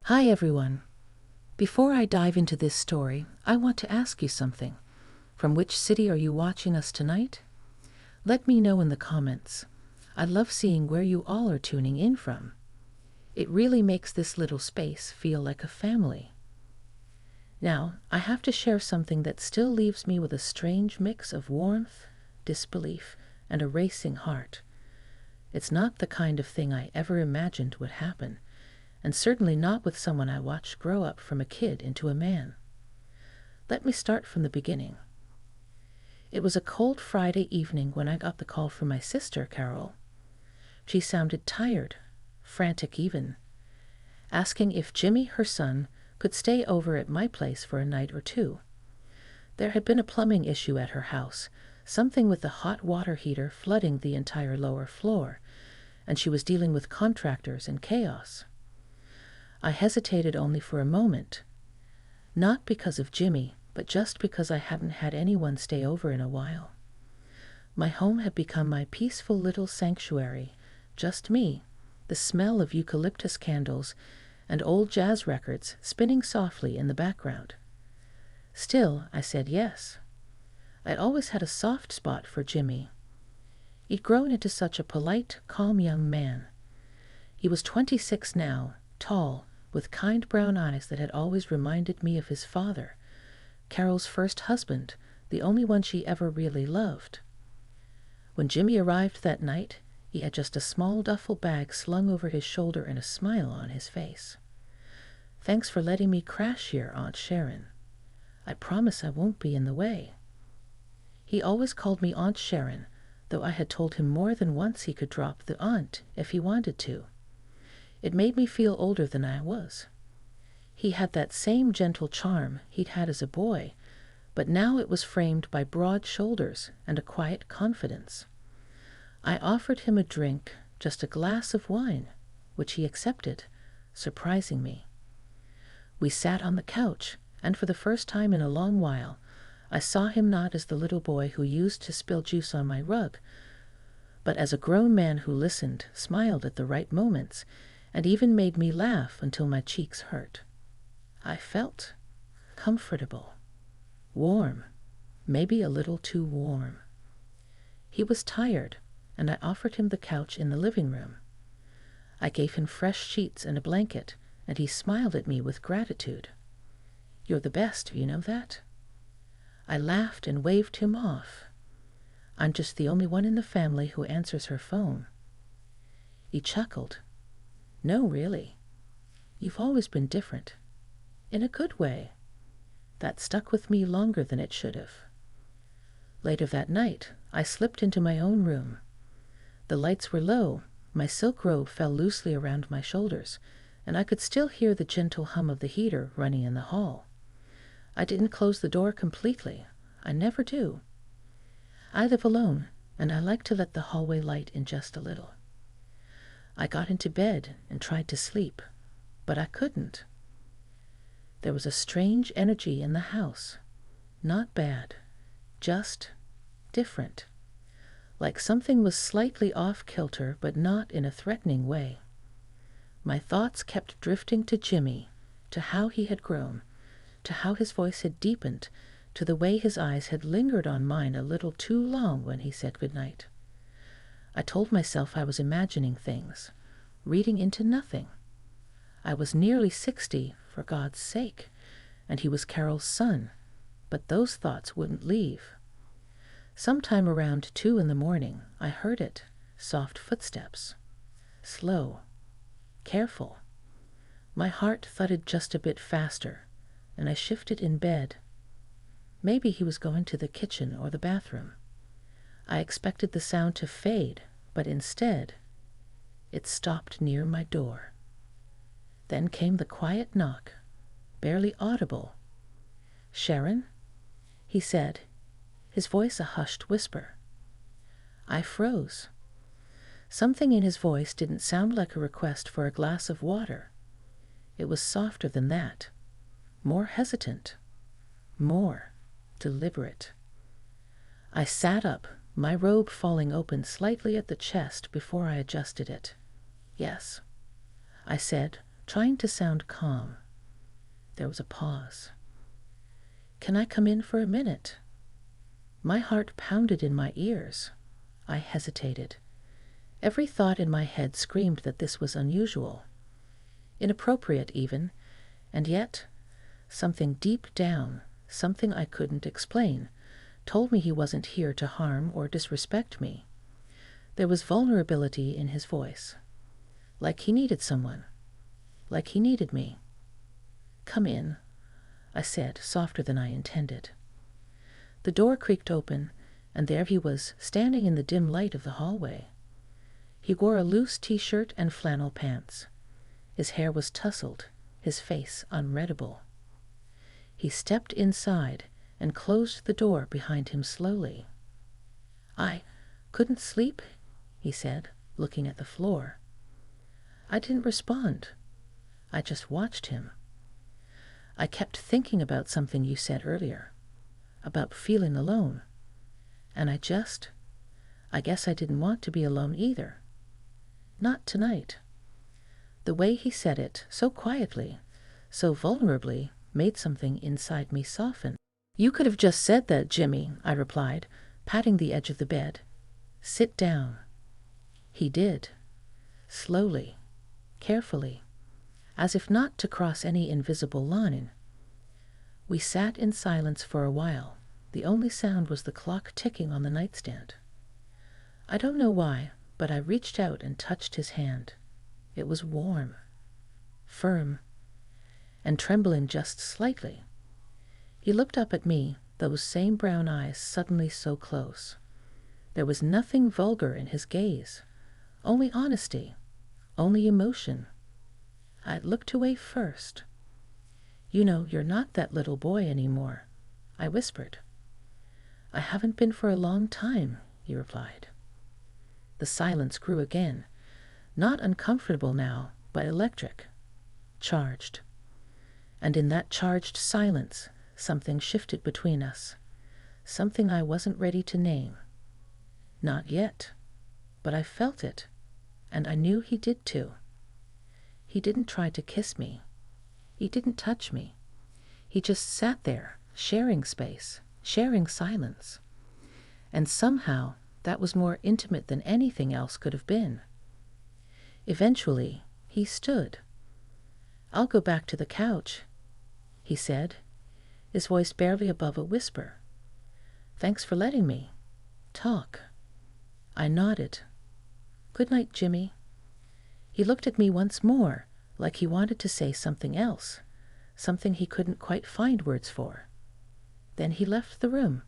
Hi everyone. Before I dive into this story, I want to ask you something. From which city are you watching us tonight? Let me know in the comments. I love seeing where you all are tuning in from. It really makes this little space feel like a family. Now, I have to share something that still leaves me with a strange mix of warmth, disbelief, and a racing heart. It's not the kind of thing I ever imagined would happen, and certainly not with someone I watched grow up from a kid into a man. Let me start from the beginning. It was a cold Friday evening when I got the call from my sister, Carol. She sounded tired, frantic even, asking if Jimmy, her son, could stay over at my place for a night or two. There had been a plumbing issue at her house, something with the hot water heater flooding the entire lower floor, and she was dealing with contractors and chaos. I hesitated only for a moment, not because of Jimmy, but just because I hadn't had anyone stay over in a while. My home had become my peaceful little sanctuary, just me, the smell of eucalyptus candles, and old jazz records spinning softly in the background. Still, I said yes. I'd always had a soft spot for Jimmy. He'd grown into such a polite, calm young man. He was 26 now, tall, with kind brown eyes that had always reminded me of his father, Carol's first husband, the only one she ever really loved. When Jimmy arrived that night, he had just a small duffel bag slung over his shoulder and a smile on his face. "Thanks for letting me crash here, Aunt Sharon. I promise I won't be in the way." He always called me Aunt Sharon, though I had told him more than once he could drop the aunt if he wanted to. It made me feel older than I was. He had that same gentle charm he'd had as a boy, but now it was framed by broad shoulders and a quiet confidence. I offered him a drink, just a glass of wine, which he accepted, surprising me. We sat on the couch, and for the first time in a long while, I saw him not as the little boy who used to spill juice on my rug, but as a grown man who listened, smiled at the right moments, and even made me laugh until my cheeks hurt. I felt comfortable, warm, maybe a little too warm. He was tired, and I offered him the couch in the living room. I gave him fresh sheets and a blanket, and he smiled at me with gratitude. "You're the best, you know that?" I laughed and waved him off. "I'm just the only one in the family who answers her phone." He chuckled. "No, really. You've always been different. In a good way. That stuck with me longer than it should have." Later that night, I slipped into my own room. The lights were low, my silk robe fell loosely around my shoulders, and I could still hear the gentle hum of the heater running in the hall. I didn't close the door completely. I never do. I live alone, and I like to let the hallway light in just a little. I got into bed and tried to sleep, but I couldn't. There was a strange energy in the house. Not bad, just different. Like something was slightly off-kilter, but not in a threatening way. My thoughts kept drifting to Jimmy, to how he had grown, to how his voice had deepened, to the way his eyes had lingered on mine a little too long when he said goodnight. I told myself I was imagining things, reading into nothing. I was nearly 60, for God's sake, and he was Carol's son, but those thoughts wouldn't leave. Sometime around 2 in the morning, I heard it, soft footsteps. Slow, careful. My heart thudded just a bit faster, and I shifted in bed. Maybe he was going to the kitchen or the bathroom. I expected the sound to fade, but instead, it stopped near my door. Then came the quiet knock, barely audible. "Sharon?" he said, his voice a hushed whisper. I froze. Something in his voice didn't sound like a request for a glass of water. It was softer than that, more hesitant, more deliberate. I sat up, my robe falling open slightly at the chest before I adjusted it. "Yes," I said, trying to sound calm. There was a pause. "Can I come in for a minute?" My heart pounded in my ears. I hesitated. Every thought in my head screamed that this was unusual, inappropriate even, and yet something deep down, something I couldn't explain, told me he wasn't here to harm or disrespect me. There was vulnerability in his voice, like he needed someone, like he needed me. "Come in," I said, softer than I intended. The door creaked open, and there he was, standing in the dim light of the hallway. He wore a loose t-shirt and flannel pants. His hair was tousled, his face unreadable. He stepped inside and closed the door behind him slowly. "I couldn't sleep," he said, looking at the floor. I didn't respond. I just watched him. "I kept thinking about something you said earlier, about feeling alone. And I guess I didn't want to be alone either. Not tonight." The way he said it, so quietly, so vulnerably, made something inside me soften. "You could have just said that, Jimmy," I replied, patting the edge of the bed. "Sit down." He did, slowly, carefully, as if not to cross any invisible line. We sat in silence for a while. The only sound was the clock ticking on the nightstand. I don't know why, but I reached out and touched his hand. It was warm, firm, and trembling just slightly. He looked up at me, those same brown eyes suddenly so close. There was nothing vulgar in his gaze, only honesty, only emotion. I looked away first. "You know, you're not that little boy anymore," I whispered. "I haven't been for a long time," he replied. The silence grew again, not uncomfortable now, but electric, charged. And in that charged silence, something shifted between us, something I wasn't ready to name. Not yet, but I felt it, and I knew he did too. He didn't try to kiss me. He didn't touch me. He just sat there, sharing space, sharing silence. And somehow that was more intimate than anything else could have been. Eventually, he stood. "I'll go back to the couch," he said, his voice barely above a whisper. "Thanks for letting me talk." I nodded. "Good night, Jimmy." He looked at me once more, like he wanted to say something else, something he couldn't quite find words for. Then he left the room.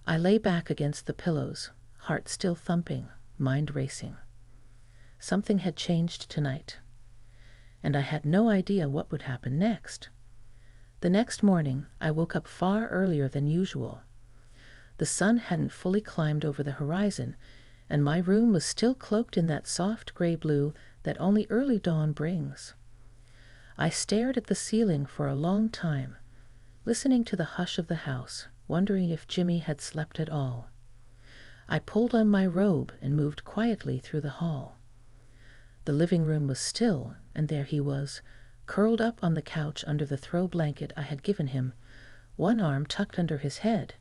I lay back against the pillows, heart still thumping, mind racing. Something had changed tonight, and I had no idea what would happen next. The next morning, I woke up far earlier than usual. The sun hadn't fully climbed over the horizon, and my room was still cloaked in that soft gray blue that only early dawn brings. I stared at the ceiling for a long time, listening to the hush of the house, wondering if Jimmy had slept at all. I pulled on my robe and moved quietly through the hall. The living room was still, and there he was, curled up on the couch under the throw blanket I had given him, one arm tucked under his head,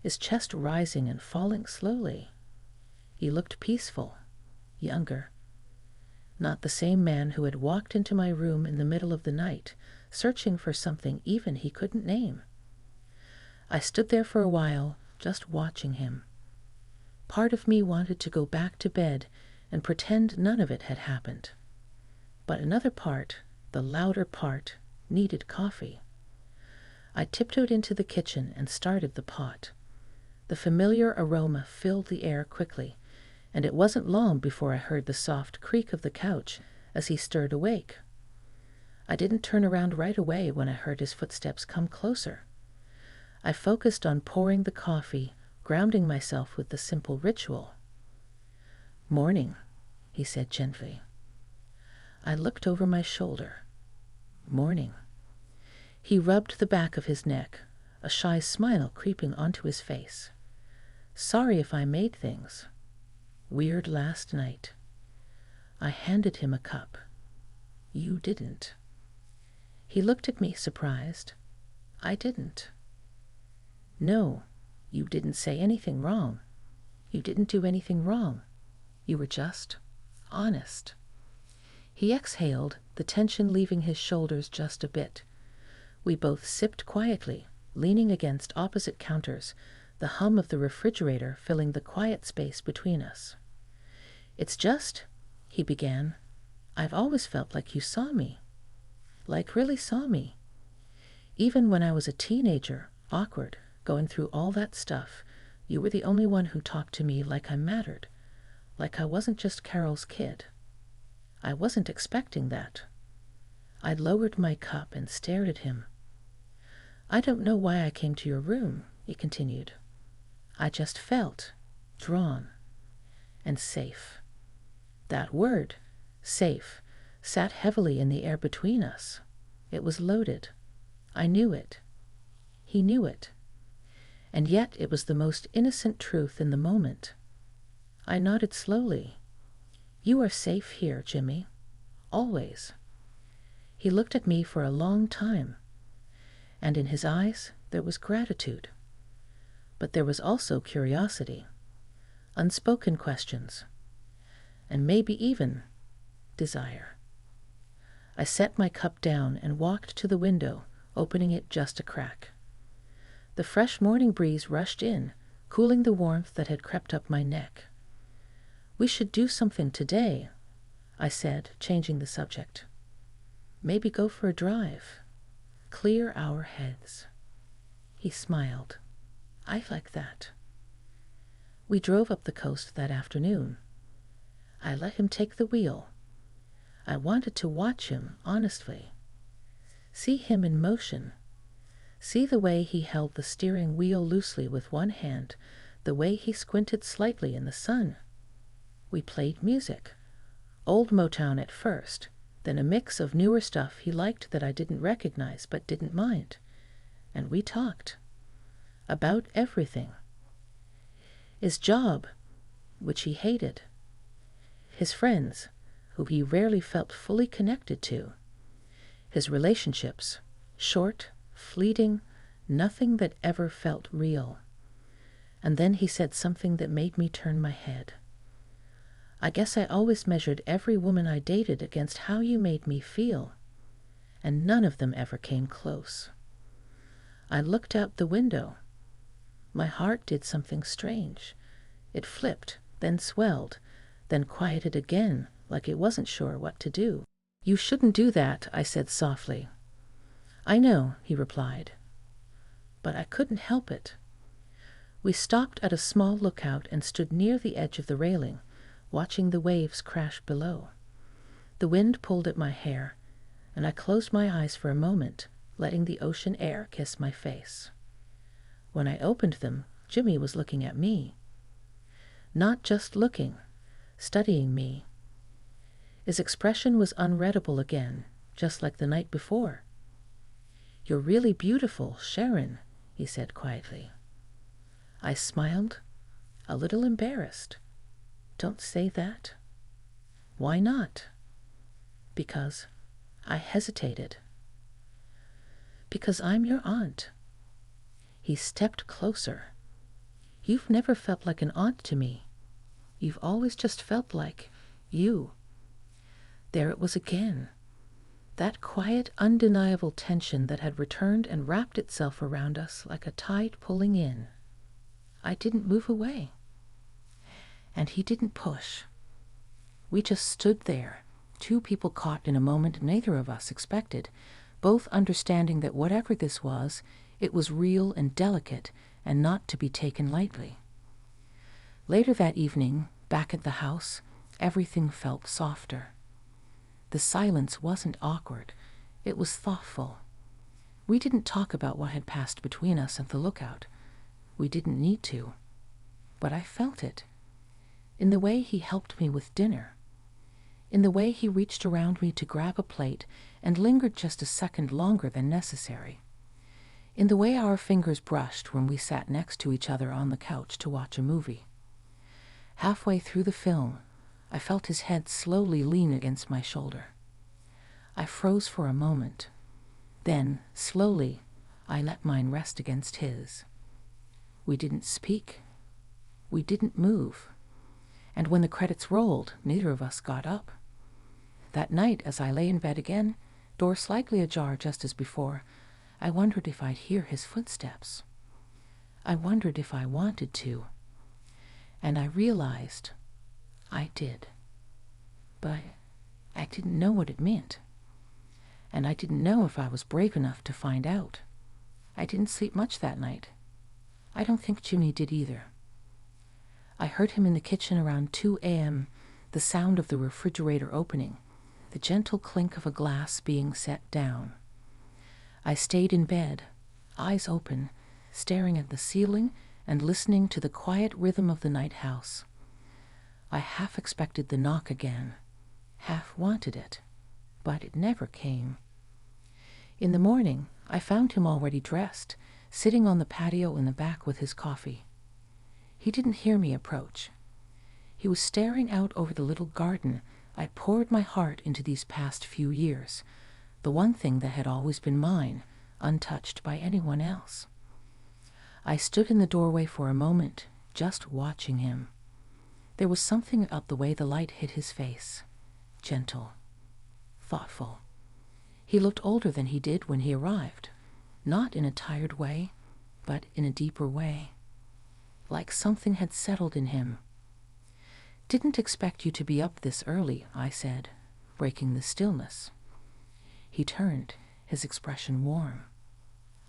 his chest rising and falling slowly. He looked peaceful, younger. Not the same man who had walked into my room in the middle of the night, searching for something even he couldn't name. I stood there for a while, just watching him. Part of me wanted to go back to bed and pretend none of it had happened. But another part, the louder part, needed coffee. I tiptoed into the kitchen and started the pot. The familiar aroma filled the air quickly, and it wasn't long before I heard the soft creak of the couch as he stirred awake. I didn't turn around right away when I heard his footsteps come closer. I focused on pouring the coffee, grounding myself with the simple ritual. "Morning," he said gently. I looked over my shoulder. "Morning." He rubbed the back of his neck, a shy smile creeping onto his face. "Sorry if I made things weird last night." I handed him a cup. You didn't. He looked at me, surprised. I didn't. No, you didn't say anything wrong. You didn't do anything wrong. You were just honest. He exhaled, the tension leaving his shoulders just a bit. We both sipped quietly, leaning against opposite counters, the hum of the refrigerator filling the quiet space between us. It's just, he began, I've always felt like you saw me. Like really saw me. Even when I was a teenager, awkward, going through all that stuff, you were the only one who talked to me like I mattered, like I wasn't just Carol's kid. I wasn't expecting that. I lowered my cup and stared at him. I don't know why I came to your room, he continued. I just felt drawn and safe. That word, safe, sat heavily in the air between us. It was loaded. I knew it. He knew it. And yet it was the most innocent truth in the moment. I nodded slowly. You are safe here, Jimmy. Always. He looked at me for a long time, and in his eyes there was gratitude. But there was also curiosity, unspoken questions, and maybe even desire. I set my cup down and walked to the window, opening it just a crack. The fresh morning breeze rushed in, cooling the warmth that had crept up my neck. We should do something today, I said, changing the subject. Maybe go for a drive. Clear our heads. He smiled. I like that. We drove up the coast that afternoon. I let him take the wheel. I wanted to watch him, honestly. See him in motion. See the way he held the steering wheel loosely with one hand, the way he squinted slightly in the sun. We played music. Old Motown at first, then a mix of newer stuff he liked that I didn't recognize but didn't mind. And we talked. About everything. His job, which he hated. His friends, who he rarely felt fully connected to. His relationships, short, fleeting, nothing that ever felt real. And then he said something that made me turn my head. I guess I always measured every woman I dated against how you made me feel, and none of them ever came close. I looked out the window. My heart did something strange. It flipped, then swelled, then quieted again, like it wasn't sure what to do. You shouldn't do that, I said softly. I know, he replied. But I couldn't help it. We stopped at a small lookout and stood near the edge of the railing, watching the waves crash below. The wind pulled at my hair, and I closed my eyes for a moment, letting the ocean air kiss my face. When I opened them, Jimmy was looking at me. Not just looking, studying me. His expression was unreadable again, just like the night before. You're really beautiful, Sharon, he said quietly. I smiled, a little embarrassed. Don't say that. Why not? Because I hesitated. Because I'm your aunt. He stepped closer. You've never felt like an aunt to me. You've always just felt like you. There it was again. That quiet, undeniable tension that had returned and wrapped itself around us like a tide pulling in. I didn't move away. And he didn't push. We just stood there, two people caught in a moment neither of us expected, both understanding that whatever this was, it was real and delicate and not to be taken lightly. Later that evening, back at the house, everything felt softer. The silence wasn't awkward. It was thoughtful. We didn't talk about what had passed between us at the lookout. We didn't need to. But I felt it. In the way he helped me with dinner. In the way he reached around me to grab a plate and lingered just a second longer than necessary. In the way our fingers brushed when we sat next to each other on the couch to watch a movie. Halfway through the film, I felt his head slowly lean against my shoulder. I froze for a moment. Then, slowly, I let mine rest against his. We didn't speak. We didn't move. And when the credits rolled, neither of us got up. That night, as I lay in bed again, door slightly ajar just as before, I wondered if I'd hear his footsteps. I wondered if I wanted to. And I realized I did. But I didn't know what it meant. And I didn't know if I was brave enough to find out. I didn't sleep much that night. I don't think Jimmy did either. I heard him in the kitchen around 2 a.m., the sound of the refrigerator opening, the gentle clink of a glass being set down. I stayed in bed, eyes open, staring at the ceiling and listening to the quiet rhythm of the night house. I half expected the knock again, half wanted it, but it never came. In the morning, I found him already dressed, sitting on the patio in the back with his coffee. He didn't hear me approach. He was staring out over the little garden I poured my heart into these past few years, the one thing that had always been mine, untouched by anyone else. I stood in the doorway for a moment, just watching him. There was something about the way the light hit his face, gentle, thoughtful. He looked older than he did when he arrived, not in a tired way, but in a deeper way, like something had settled in him. "Didn't expect you to be up this early," I said, breaking the stillness. He turned, his expression warm.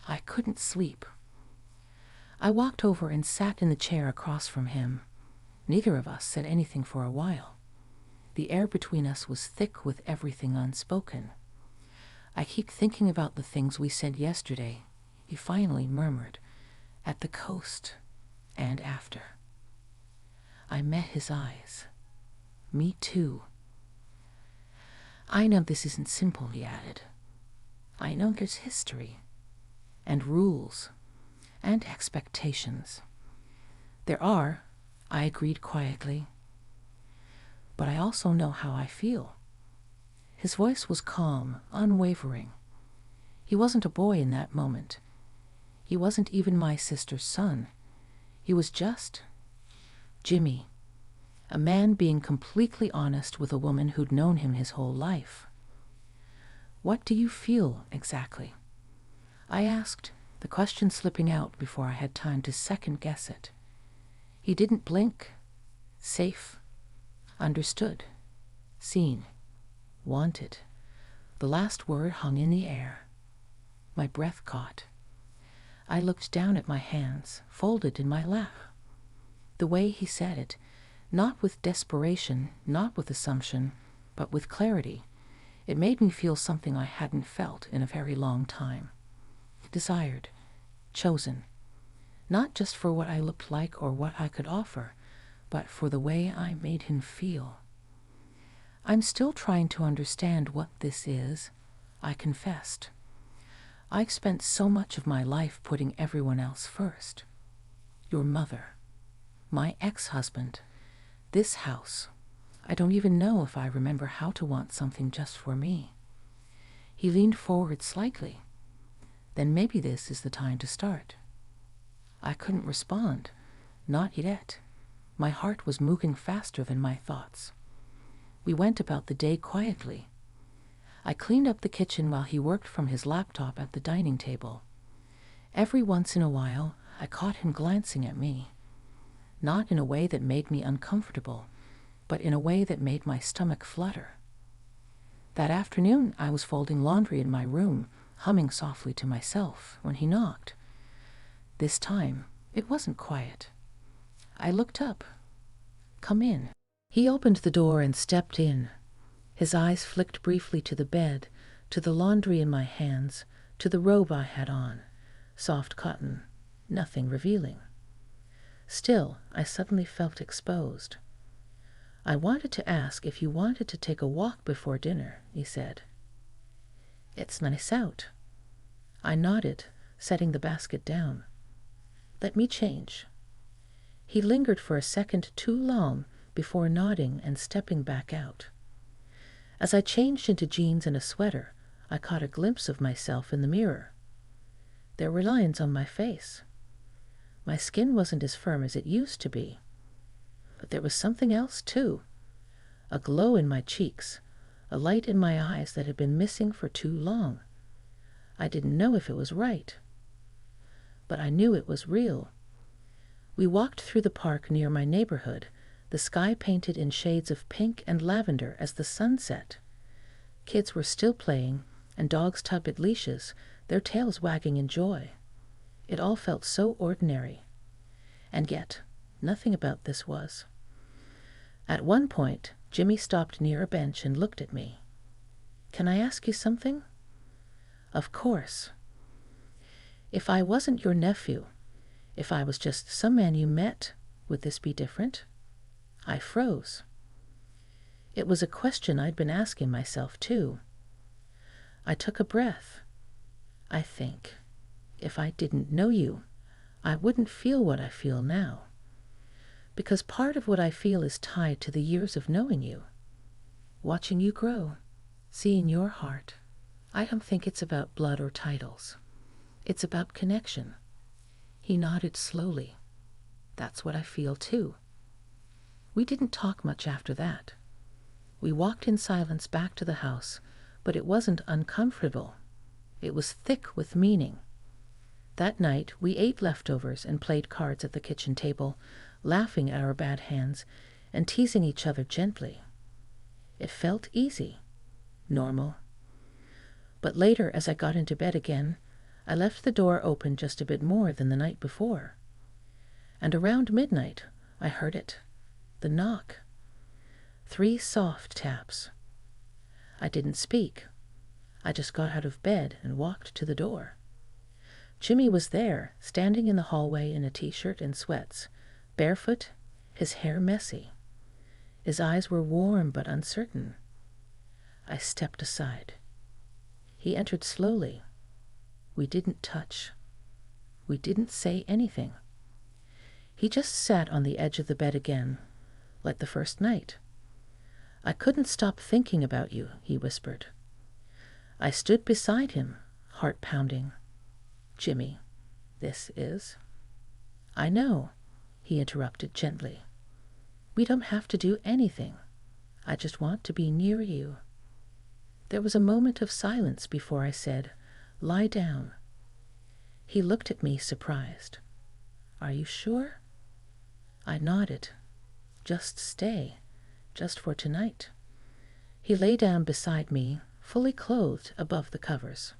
I couldn't sleep. I walked over and sat in the chair across from him. Neither of us said anything for a while. The air between us was thick with everything unspoken. "I keep thinking about the things we said yesterday," he finally murmured, "at the coast and after." I met his eyes. "Me too." "I know this isn't simple," he added. "I know there's history, and rules, and expectations." "There are," I agreed quietly. "But I also know how I feel." His voice was calm, unwavering. He wasn't a boy in that moment. He wasn't even my sister's son. He was just Jimmy, a man being completely honest with a woman who'd known him his whole life. "What do you feel exactly?" I asked, the question slipping out before I had time to second-guess it. He didn't blink. Safe. Understood. Seen. Wanted. The last word hung in the air. My breath caught. I looked down at my hands, folded in my lap. The way he said it, not with desperation, not with assumption, but with clarity, it made me feel something I hadn't felt in a very long time. Desired. Chosen. Not just for what I looked like or what I could offer, but for the way I made him feel. "I'm still trying to understand what this is," I confessed. "I've spent so much of my life putting everyone else first. Your mother, my ex-husband, this house. I don't even know if I remember how to want something just for me." He leaned forward slightly. "Then maybe this is the time to start." I couldn't respond. Not yet. My heart was moving faster than my thoughts. We went about the day quietly. I cleaned up the kitchen while he worked from his laptop at the dining table. Every once in a while, I caught him glancing at me. Not in a way that made me uncomfortable, but in a way that made my stomach flutter. That afternoon, I was folding laundry in my room, humming softly to myself, when he knocked. This time, it wasn't quiet. I looked up. "Come in." He opened the door and stepped in. His eyes flicked briefly to the bed, to the laundry in my hands, to the robe I had on. Soft cotton, nothing revealing. Still, I suddenly felt exposed. "I wanted to ask if you wanted to take a walk before dinner," he said. "It's nice out." I nodded, setting the basket down. "Let me change." He lingered for a second too long before nodding and stepping back out. As I changed into jeans and a sweater, I caught a glimpse of myself in the mirror. There were lines on my face. My skin wasn't as firm as it used to be. But there was something else, too. A glow in my cheeks, a light in my eyes that had been missing for too long. I didn't know if it was right, but I knew it was real. We walked through the park near my neighborhood, the sky painted in shades of pink and lavender as the sun set. Kids were still playing, and dogs tugged at leashes, their tails wagging in joy. It all felt so ordinary. And yet, nothing about this was. At one point, Jimmy stopped near a bench and looked at me. "Can I ask you something?" "Of course." "If I wasn't your nephew, if I was just some man you met, would this be different?" I froze. It was a question I'd been asking myself, too. I took a breath. I think, if I didn't know you, I wouldn't feel what I feel now. Because part of what I feel is tied to the years of knowing you, watching you grow, seeing your heart. I don't think it's about blood or titles. It's about connection. He nodded slowly. That's what I feel too. We didn't talk much after that. We walked in silence back to the house, but it wasn't uncomfortable. It was thick with meaning. That night, we ate leftovers and played cards at the kitchen table, laughing at our bad hands and teasing each other gently. It felt easy, normal. But later, as I got into bed again, I left the door open just a bit more than the night before. And around midnight, I heard it, the knock. 3 soft taps. I didn't speak. I just got out of bed and walked to the door. Jimmy was there, standing in the hallway in a t-shirt and sweats, barefoot, his hair messy. His eyes were warm but uncertain. I stepped aside. He entered slowly. We didn't touch. We didn't say anything. He just sat on the edge of the bed again, like the first night. "I couldn't stop thinking about you," he whispered. I stood beside him, heart pounding. "Jimmy, this is—" "I know," he interrupted gently. "We don't have to do anything. I just want to be near you." There was a moment of silence before I said, "Lie down." He looked at me surprised. "Are you sure?" I nodded. "Just stay, just for tonight." He lay down beside me, fully clothed above the covers.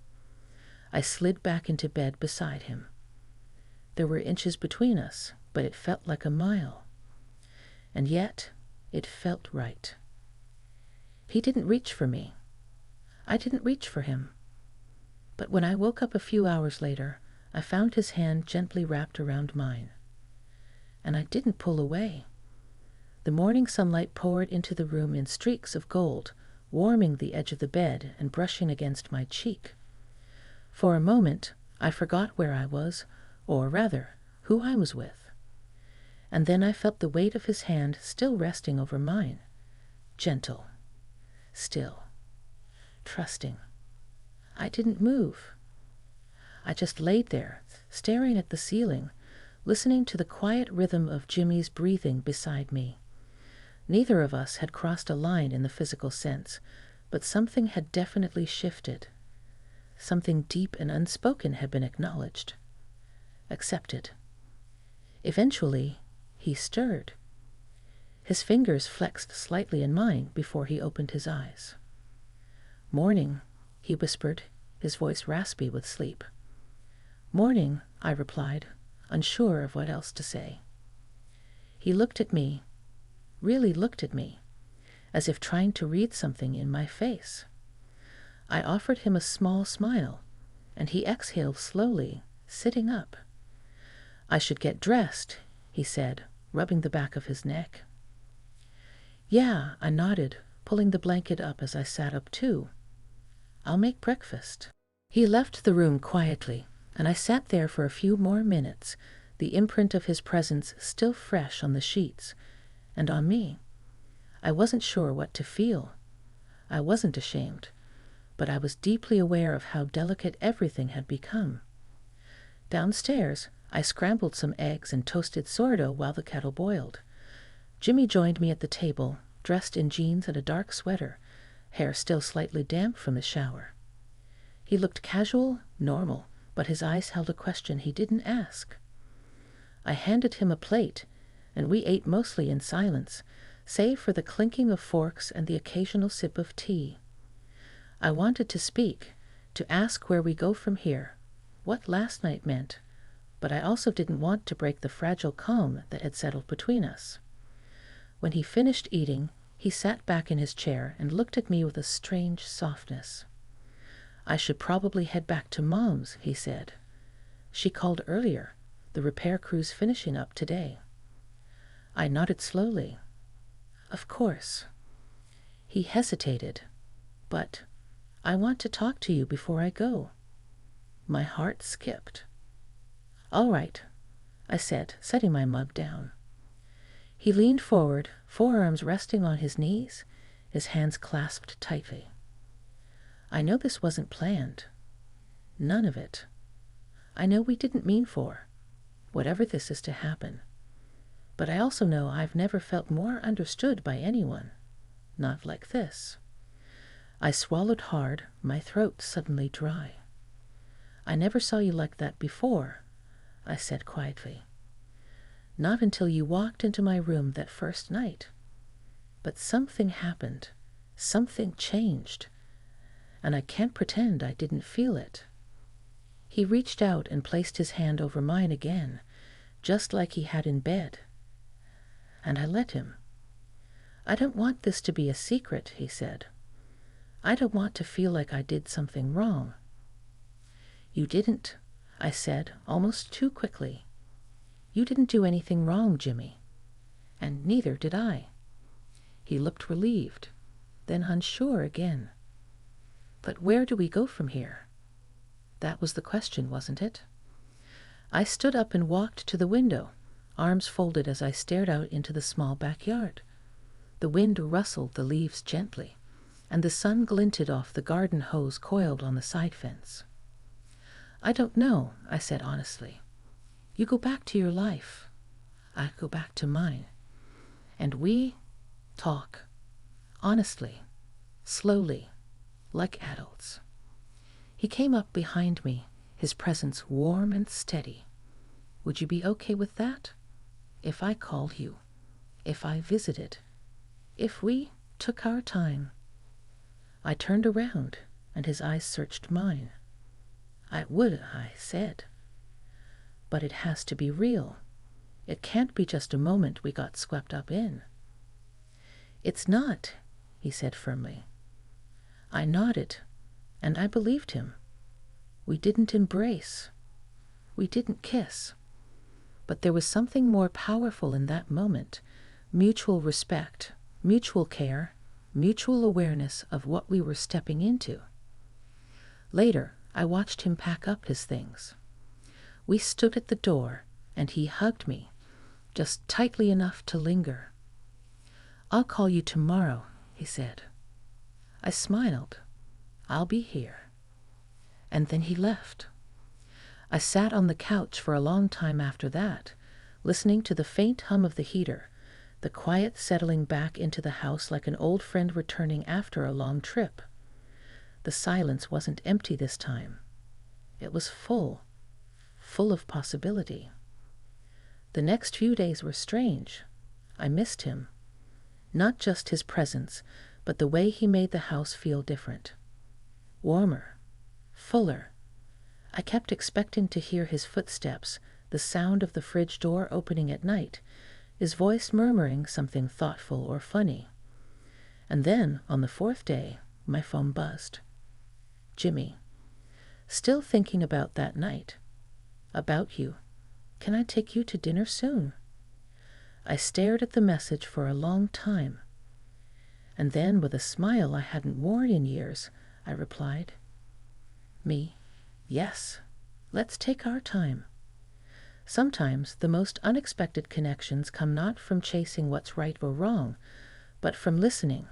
I slid back into bed beside him. There were inches between us, but it felt like a mile. And yet, it felt right. He didn't reach for me. I didn't reach for him. But when I woke up a few hours later, I found his hand gently wrapped around mine. And I didn't pull away. The morning sunlight poured into the room in streaks of gold, warming the edge of the bed and brushing against my cheek. For a moment, I forgot where I was, or rather, who I was with. And then I felt the weight of his hand still resting over mine. Gentle. Still. Trusting. I didn't move. I just laid there, staring at the ceiling, listening to the quiet rhythm of Jimmy's breathing beside me. Neither of us had crossed a line in the physical sense, but something had definitely shifted. Something deep and unspoken had been acknowledged, accepted. Eventually, he stirred. His fingers flexed slightly in mine before he opened his eyes. "Morning," he whispered, his voice raspy with sleep. "Morning," I replied, unsure of what else to say. He looked at me, really looked at me, as if trying to read something in my face. I offered him a small smile, and he exhaled slowly, sitting up. "I should get dressed," he said, rubbing the back of his neck. "Yeah," I nodded, pulling the blanket up as I sat up too. "I'll make breakfast." He left the room quietly, and I sat there for a few more minutes, the imprint of his presence still fresh on the sheets and on me. I wasn't sure what to feel. I wasn't ashamed, but I was deeply aware of how delicate everything had become. Downstairs, I scrambled some eggs and toasted sourdough while the kettle boiled. Jimmy joined me at the table, dressed in jeans and a dark sweater, hair still slightly damp from the shower. He looked casual, normal, but his eyes held a question he didn't ask. I handed him a plate, and we ate mostly in silence, save for the clinking of forks and the occasional sip of tea. I wanted to speak, to ask where we go from here, what last night meant, but I also didn't want to break the fragile calm that had settled between us. When he finished eating, he sat back in his chair and looked at me with a strange softness. "I should probably head back to Mom's," he said. "She called earlier. The repair crew's finishing up today." I nodded slowly. "Of course." He hesitated. "But I want to talk to you before I go." My heart skipped. "All right," I said, setting my mug down. He leaned forward, forearms resting on his knees, his hands clasped tightly. "I know this wasn't planned. None of it. I know we didn't mean for whatever this is to happen. But I also know I've never felt more understood by anyone. Not like this." I swallowed hard, my throat suddenly dry. "I never saw you like that before," I said quietly. "Not until you walked into my room that first night. But something happened. Something changed. And I can't pretend I didn't feel it." He reached out and placed his hand over mine again, just like he had in bed. And I let him. "I don't want this to be a secret," he said. "I don't want to feel like I did something wrong." "You didn't," I said, almost too quickly. "You didn't do anything wrong, Jimmy. And neither did I." He looked relieved, then unsure again. "But where do we go from here?" That was the question, wasn't it? I stood up and walked to the window, arms folded as I stared out into the small backyard. The wind rustled the leaves gently, and the sun glinted off the garden hose coiled on the side fence. "I don't know," I said honestly. "You go back to your life. I go back to mine. And we talk. Honestly. Slowly. Like adults." He came up behind me, his presence warm and steady. "Would you be okay with that? If I called you? If I visited? If we took our time?" I turned around, and his eyes searched mine. "I would," I said. "But it has to be real. It can't be just a moment we got swept up in." "It's not," he said firmly. I nodded, and I believed him. We didn't embrace. We didn't kiss. But there was something more powerful in that moment, mutual respect, mutual care, mutual awareness of what we were stepping into. Later, I watched him pack up his things. We stood at the door, and he hugged me, just tightly enough to linger. "I'll call you tomorrow," he said. I smiled. "I'll be here." And then he left. I sat on the couch for a long time after that, listening to the faint hum of the heater, the quiet settling back into the house like an old friend returning after a long trip. The silence wasn't empty this time. It was full of possibility. The next few days were strange. I missed him. Not just his presence, but the way he made the house feel different. Warmer. Fuller. I kept expecting to hear his footsteps, the sound of the fridge door opening at night, his voice murmuring something thoughtful or funny. And then, on the fourth day, my phone buzzed. "Jimmy. Still thinking about that night. About you. Can I take you to dinner soon?" I stared at the message for a long time. And then, with a smile I hadn't worn in years, I replied, "Me? Yes. Let's take our time." Sometimes the most unexpected connections come not from chasing what's right or wrong, but from listening,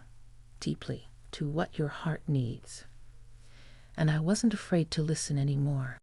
deeply, to what your heart needs. And I wasn't afraid to listen anymore.